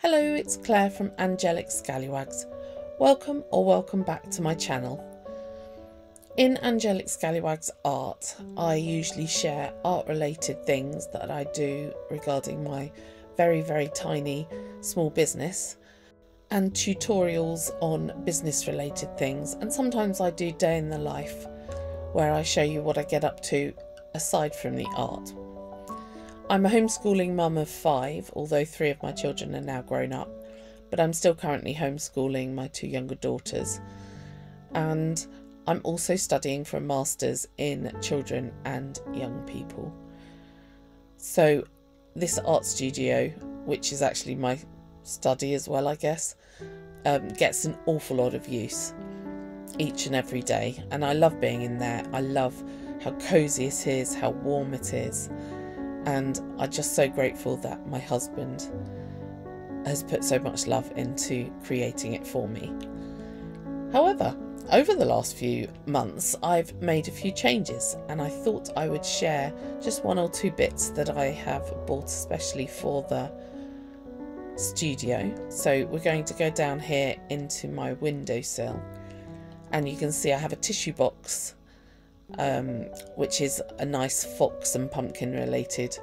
Hello, it's Claire from Angelic Scallywags. Welcome back to my channel. In Angelic Scallywags Art, I usually share art related things that I do regarding my very tiny small business and tutorials on business related things, and sometimes I do day in the life where I show you what I get up to aside from the art. I'm a homeschooling mum of 5, although 3 of my children are now grown up, but I'm still currently homeschooling my 2 younger daughters. And I'm also studying for a master's in children and young people. So this art studio, which is actually my study as well, I guess, gets an awful lot of use each and every day. And I love being in there. I love how cosy it is, how warm it is. And I'm just so grateful that my husband has put so much love into creating it for me. However, over the last few months I've made a few changes, and I thought I would share just 1 or 2 bits that I have bought especially for the studio. So we're going to go down here into my windowsill, and you can see I have a tissue box, which is a nice fox and pumpkin related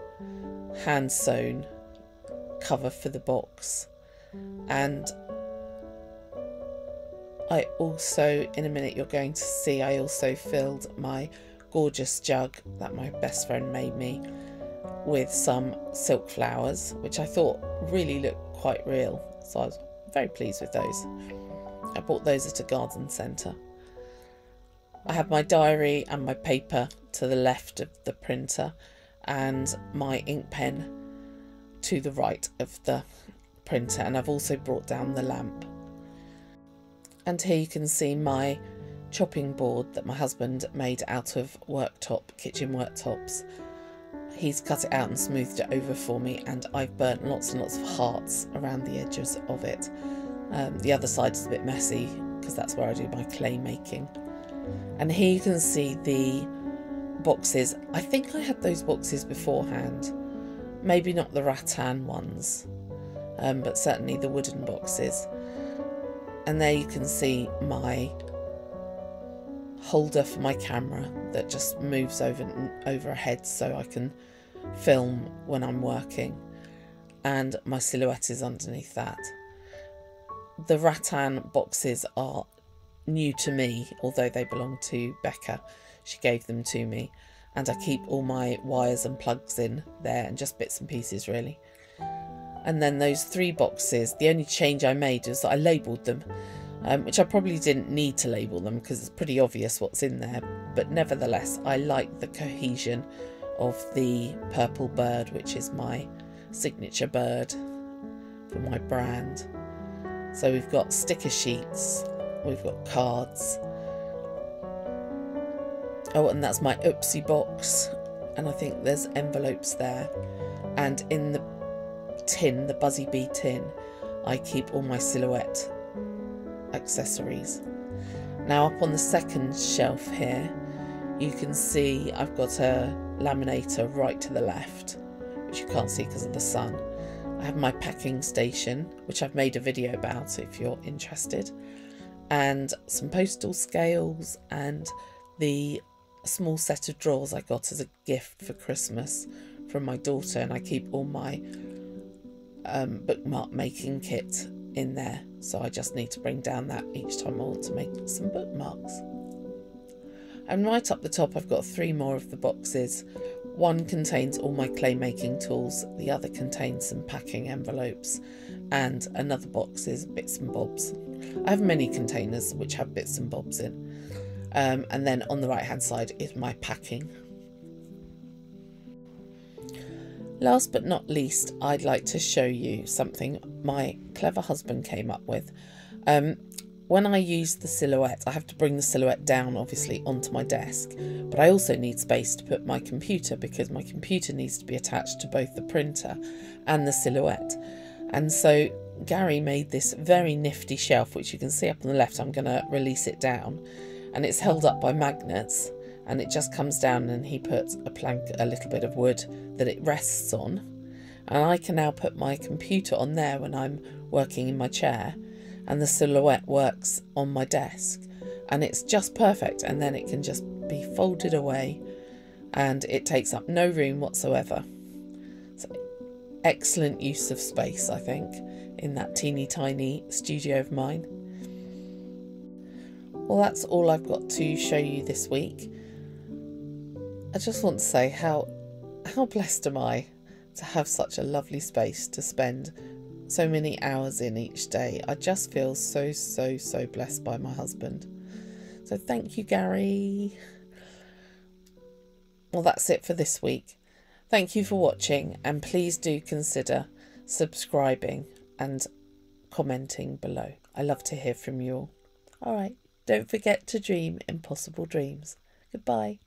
hand sewn cover for the box. And I also, in a minute you're going to see, I also filled my gorgeous jug that my best friend made me with some silk flowers, which I thought really looked quite real, so I was very pleased with those. I bought those at a garden centre. I have my diary and my paper to the left of the printer, and my ink pen to the right of the printer, and I've also brought down the lamp. And here you can see my chopping board that my husband made out of kitchen worktops. He's cut it out and smoothed it over for me, and I've burnt lots and lots of hearts around the edges of it. The other side is a bit messy because that's where I do my clay making. And here you can see the boxes. I think I had those boxes beforehand, maybe not the rattan ones, but certainly the wooden boxes. And there you can see my holder for my camera that just moves over ahead so I can film when I'm working, and my silhouette is underneath that. The rattan boxes are new to me, although they belong to Becca. She gave them to me, and I keep all my wires and plugs in there, and just bits and pieces really. And then those 3 boxes, the only change I made was that I labelled them, which I probably didn't need to label them because it's pretty obvious what's in there, but nevertheless I like the cohesion of the purple bird, which is my signature bird for my brand. So we've got sticker sheets, we've got cards. Oh, and that's my oopsie box, and I think there's envelopes there. And in the tin, the Buzzy Bee tin, I keep all my silhouette accessories. Now up on the second shelf here, you can see I've got a laminator right to the left, which you can't see because of the sun. I have my packing station, which I've made a video about if you're interested, and some postal scales, and the small set of drawers I got as a gift for Christmas from my daughter, and I keep all my bookmark making kit in there, so I just need to bring down that each time I want to make some bookmarks. And right up the top I've got 3 more of the boxes. One contains all my clay making tools, the other contains some packing envelopes, and another box is bits and bobs. I have many containers which have bits and bobs in. And then on the right hand side is my packing. Last but not least, I'd like to show you something my clever husband came up with. When I use the silhouette, I have to bring the silhouette down obviously onto my desk, but I also need space to put my computer, because my computer needs to be attached to both the printer and the silhouette. And so Gary made this very nifty shelf, which you can see up on the left. I'm going to release it down, and it's held up by magnets, and it just comes down, and he puts a little bit of wood that it rests on, and I can now put my computer on there when I'm working in my chair, and the silhouette works on my desk, and it's just perfect. And then it can just be folded away and it takes up no room whatsoever. So excellent use of space, I think, in that teeny tiny studio of mine. Well, that's all I've got to show you this week. I just want to say how blessed am I to have such a lovely space to spend so many hours in each day. I just feel so blessed by my husband. So thank you, Gary. Well, that's it for this week. Thank you for watching, and please do consider subscribing and commenting below. I love to hear from you all. All right, don't forget to dream impossible dreams. Goodbye.